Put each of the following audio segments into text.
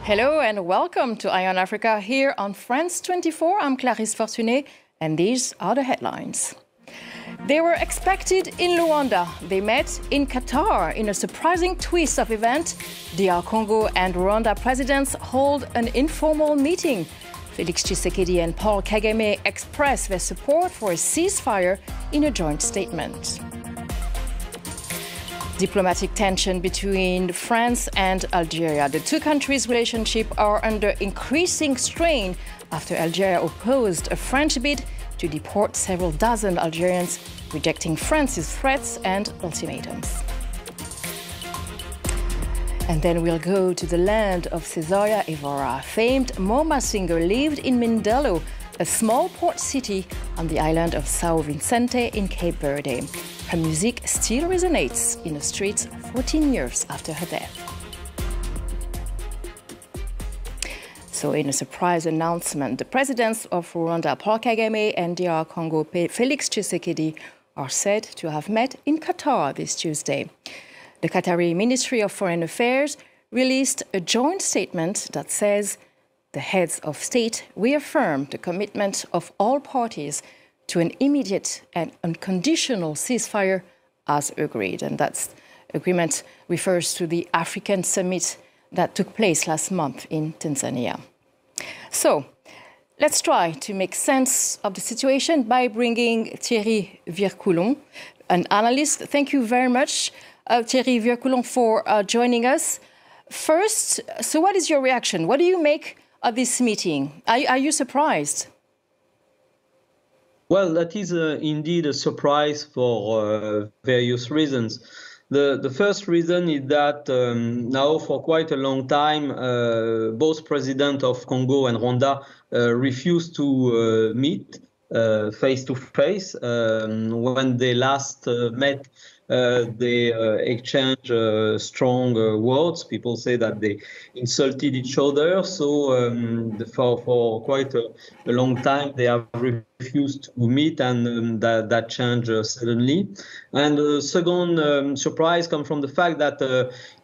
Hello and welcome to Eye on Africa here on France 24. I'm Clarisse Fortuné and these are the headlines. They were expected in Luanda. They met in Qatar. In a surprising twist of event, DR Congo and Rwanda presidents hold an informal meeting. Felix Tshisekedi and Paul Kagame express their support for a ceasefire in a joint statement. Diplomatic tension between France and Algeria. The two countries' relationship are under increasing strain after Algeria opposed a French bid to deport several dozen Algerians, rejecting France's threats and ultimatums. And then we'll go to the land of Cesarea Evora. Famed Moma singer lived in Mindelo, a small port city on the island of São Vicente in Cape Verde. Her music still resonates in the streets 14 years after her death. So in a surprise announcement, the presidents of Rwanda, Paul Kagame, and DR Congo, Felix Tshisekedi, are said to have met in Qatar this Tuesday. The Qatari Ministry of Foreign Affairs released a joint statement that says the heads of state reaffirmed the commitment of all parties to an immediate and unconditional ceasefire as agreed. And that agreement refers to the African summit that took place last month in Tanzania. So let's try to make sense of the situation by bringing Thierry Vircoulon, an analyst. Thank you very much, Thierry Vircoulon, for joining us. First, so what is your reaction? What do you make of this meeting? Are you surprised? Well, that is indeed a surprise for various reasons. The first reason is that now for quite a long time, both presidents of Congo and Rwanda refused to meet face to face. When they last met, they exchange strong words. People say that they insulted each other. So for quite a long time, they have refused to meet, and that changed suddenly. And the second surprise comes from the fact that,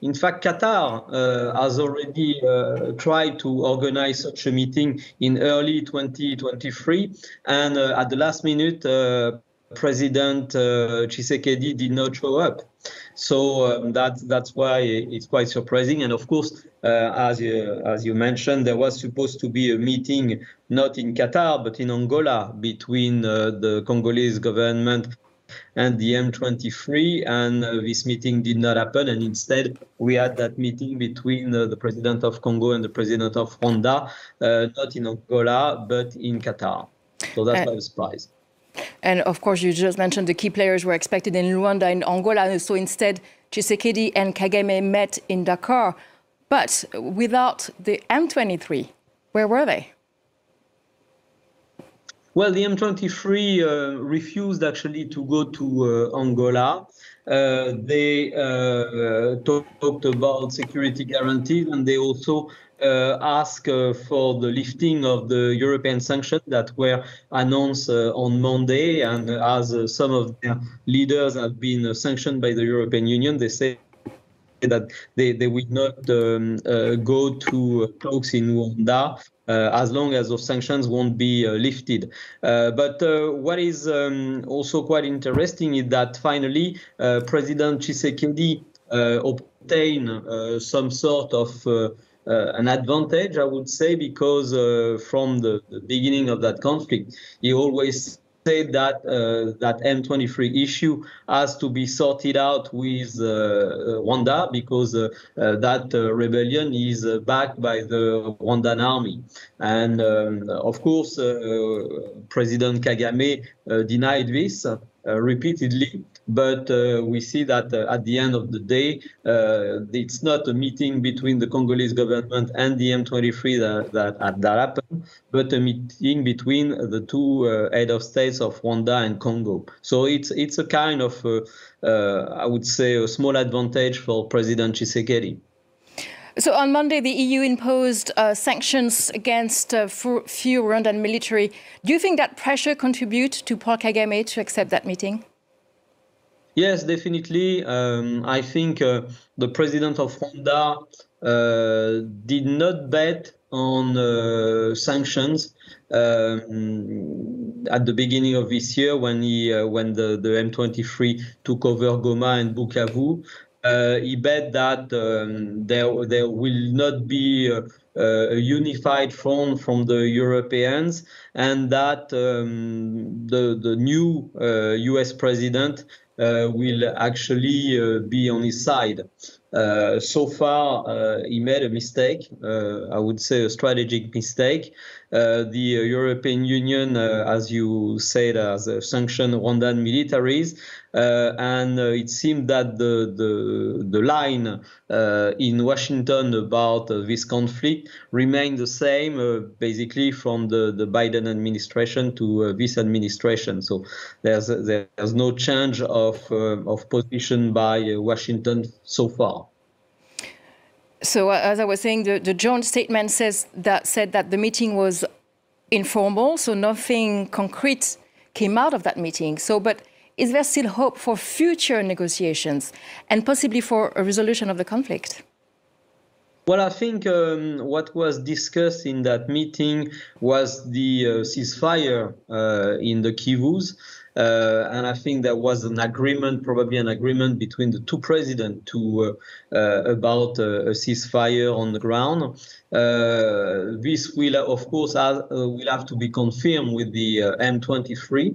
in fact, Qatar has already tried to organize such a meeting in early 2023. And at the last minute, President Tshisekedi did not show up. So that's why it's quite surprising. And of course, as you mentioned, there was supposed to be a meeting not in Qatar, but in Angola between the Congolese government and the M23, and this meeting did not happen. And instead, we had that meeting between the president of Congo and the president of Rwanda, not in Angola, but in Qatar. So that's why I was surprised. And of course, you just mentioned the key players were expected in Luanda and Angola. So instead, Tshisekedi and Kagame met in Dakar. But without the M23, where were they? Well, the M23 refused actually to go to Angola. They talked about security guarantees, and they also asked for the lifting of the European sanctions that were announced on Monday. And as some of their leaders have been sanctioned by the European Union, they say that they will not go to talks in Rwanda as long as those sanctions won't be lifted. But what is also quite interesting is that finally President Tshisekedi obtained some sort of an advantage, I would say, because from the beginning of that conflict, he always said that that M23 issue has to be sorted out with Rwanda, because that rebellion is backed by the Rwandan army. And of course, President Kagame denied this repeatedly. But we see that at the end of the day, it's not a meeting between the Congolese government and the M23 that happened, but a meeting between the two head of states of Rwanda and Congo. So it's a kind of, I would say, a small advantage for President Tshisekedi. So on Monday, the EU imposed sanctions against few Rwandan military. Do you think that pressure contributes to Paul Kagame to accept that meeting? Yes, definitely. I think the president of Rwanda did not bet on sanctions at the beginning of this year when the M23 took over Goma and Bukavu. He bet that there will not be a unified front from the Europeans, and that the new US president will actually be on his side. So far, he made a mistake, I would say a strategic mistake. The European Union, as you said, has sanctioned Rwandan militaries, and it seemed that the line in Washington about this conflict remained the same, basically from the Biden administration to this administration. So there's no change of position by Washington so far. So as I was saying, the joint statement said that the meeting was informal, so nothing concrete came out of that meeting. So, but is there still hope for future negotiations and possibly for a resolution of the conflict? Well, I think what was discussed in that meeting was the ceasefire in the Kivus. And I think there was an agreement, probably an agreement between the two presidents about a ceasefire on the ground. This will, of course, will have to be confirmed with the M23.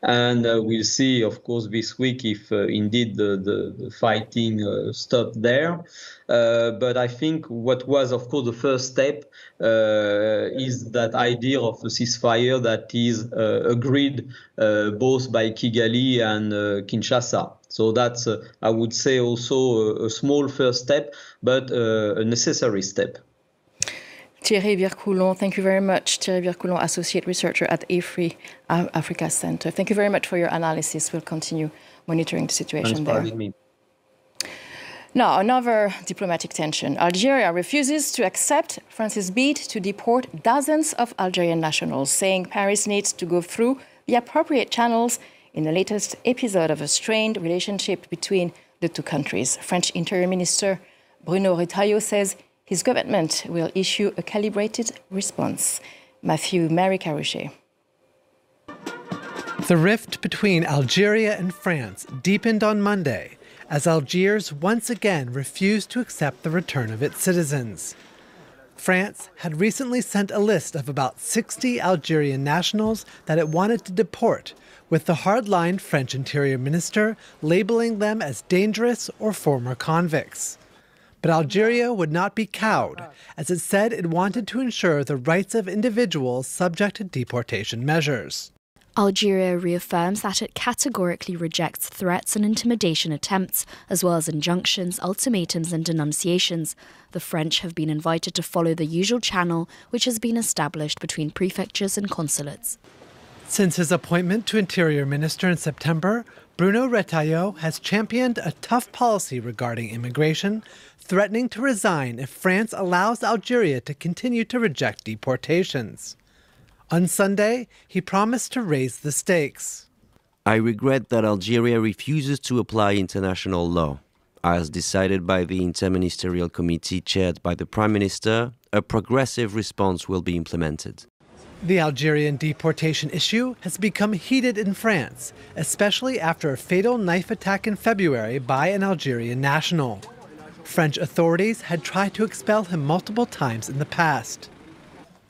And we'll see, of course, this week if indeed the fighting stopped there. But I think what was, of course, the first step is that idea of a ceasefire that is agreed both by Kigali and Kinshasa. So that's, I would say, also a small first step, but a necessary step. Thierry Vircoulon, thank you very much. Thierry Vircoulon, Associate Researcher at AFRI Africa Center. Thank you very much for your analysis. We'll continue monitoring the situation there. Me. Now, another diplomatic tension. Algeria refuses to accept France's bid to deport dozens of Algerian nationals, saying Paris needs to go through the appropriate channels in the latest episode of a strained relationship between the two countries. French Interior Minister Bruno Retailleau says his government will issue a calibrated response. Matthew Mary-Carouchet. The rift between Algeria and France deepened on Monday as Algiers once again refused to accept the return of its citizens. France had recently sent a list of about 60 Algerian nationals that it wanted to deport, with the hard-line French Interior Minister labeling them as dangerous or former convicts. But Algeria would not be cowed, as it said it wanted to ensure the rights of individuals subject to deportation measures. Algeria reaffirms that it categorically rejects threats and intimidation attempts, as well as injunctions, ultimatums and denunciations. The French have been invited to follow the usual channel which has been established between prefectures and consulates. Since his appointment to Interior Minister in September, Bruno Retailleau has championed a tough policy regarding immigration, threatening to resign if France allows Algeria to continue to reject deportations. On Sunday, he promised to raise the stakes. I regret that Algeria refuses to apply international law. As decided by the Interministerial Committee chaired by the Prime Minister, a progressive response will be implemented. The Algerian deportation issue has become heated in France, especially after a fatal knife attack in February by an Algerian national. French authorities had tried to expel him multiple times in the past.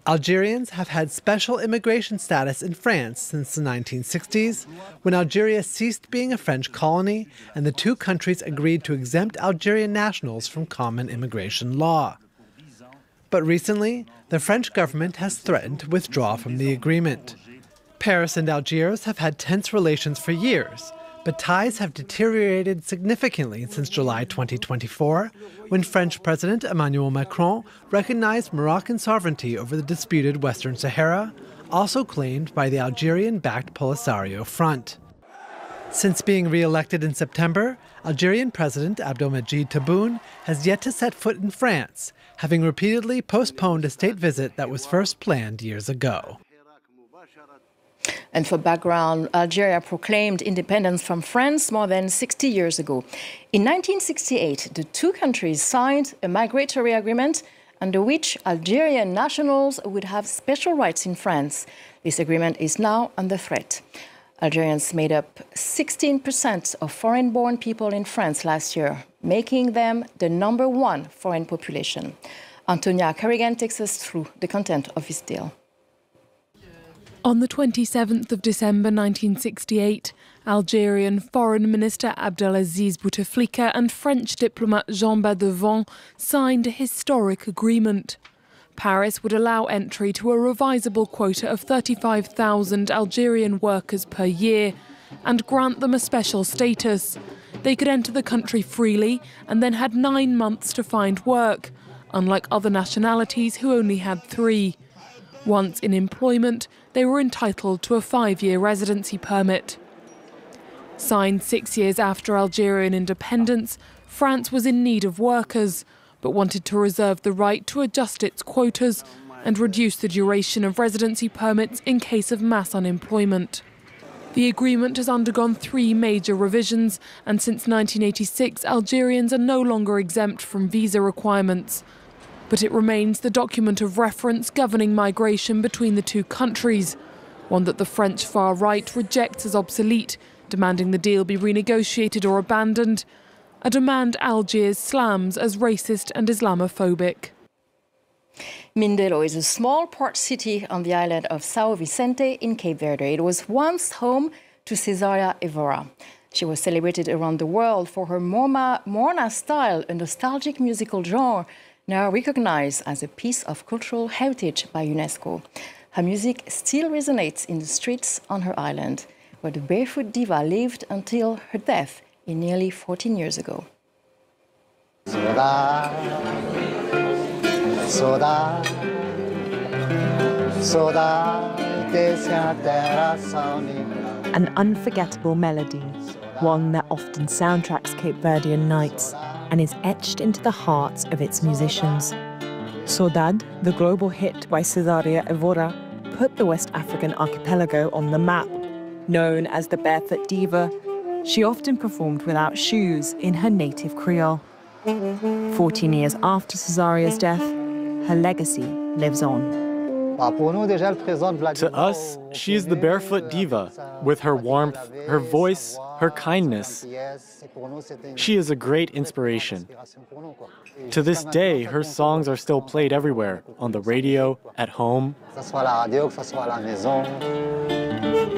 Algerians have had special immigration status in France since the 1960s, when Algeria ceased being a French colony and the two countries agreed to exempt Algerian nationals from common immigration law. But recently, the French government has threatened to withdraw from the agreement. Paris and Algiers have had tense relations for years, but ties have deteriorated significantly since July 2024, when French President Emmanuel Macron recognized Moroccan sovereignty over the disputed Western Sahara, also claimed by the Algerian-backed Polisario Front. Since being re-elected in September, Algerian President Abdelmadjid Tebboune has yet to set foot in France, having repeatedly postponed a state visit that was first planned years ago. And for background, Algeria proclaimed independence from France more than 60 years ago. In 1968, the two countries signed a migratory agreement under which Algerian nationals would have special rights in France. This agreement is now under threat. Algerians made up 16% of foreign-born people in France last year, making them the #1 foreign population. Antonia Carrigan takes us through the content of this deal. On the 27th of December 1968, Algerian Foreign Minister Abdelaziz Bouteflika and French diplomat Jean Badevant signed a historic agreement. Paris would allow entry to a revisable quota of 35,000 Algerian workers per year and grant them a special status. They could enter the country freely and then had 9 months to find work, unlike other nationalities who only had 3. Once in employment, they were entitled to a 5-year residency permit. Signed 6 years after Algerian independence, France was in need of workers, but wanted to reserve the right to adjust its quotas and reduce the duration of residency permits in case of mass unemployment. The agreement has undergone 3 major revisions, and since 1986, Algerians are no longer exempt from visa requirements. But it remains the document of reference governing migration between the two countries, one that the French far right rejects as obsolete, demanding the deal be renegotiated or abandoned, a demand Algiers slams as racist and Islamophobic. Mindelo is a small port city on the island of São Vicente in Cape Verde. It was once home to Cesaria Evora. She was celebrated around the world for her morna style, a nostalgic musical genre, now recognized as a piece of cultural heritage by UNESCO. Her music still resonates in the streets on her island, where the barefoot diva lived until her death nearly 14 years ago. An unforgettable melody, one that often soundtracks Cape Verdean nights and is etched into the hearts of its musicians. Saudade, the global hit by Cesaria Evora, put the West African archipelago on the map. Known as the Barefoot Diva, she often performed without shoes in her native Creole. 14 years after Cesaria's death, her legacy lives on. To us, she is the Barefoot Diva, with her warmth, her voice, her kindness. She is a great inspiration. To this day, her songs are still played everywhere, on the radio, at home.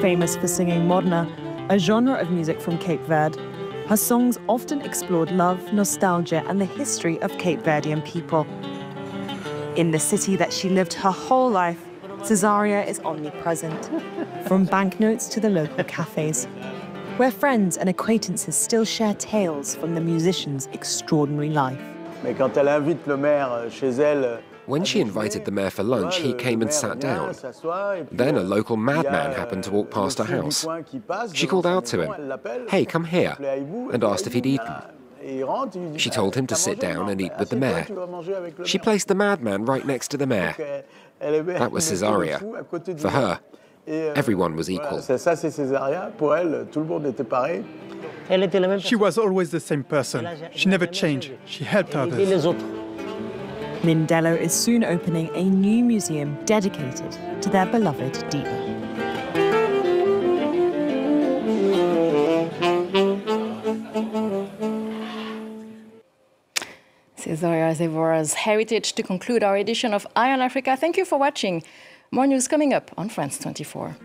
Famous for singing morna, a genre of music from Cape Verde, her songs often explored love, nostalgia, and the history of Cape Verdean people. In the city that she lived her whole life, Cesaria is omnipresent, from banknotes to the local cafes, where friends and acquaintances still share tales from the musician's extraordinary life. When she invited the mayor for lunch, he came and sat down. Then a local madman happened to walk past her house. She called out to him, "Hey, come here," and asked if he'd eaten. She told him to sit down and eat with the mayor. She placed the madman right next to the mayor. That was Cesaria. For her, everyone was equal. She was always the same person. She never changed. She helped others. Mindelo is soon opening a new museum dedicated to their beloved diva. Cesaria Evora's heritage to conclude our edition of Eye on Africa. Thank you for watching. More news coming up on France 24.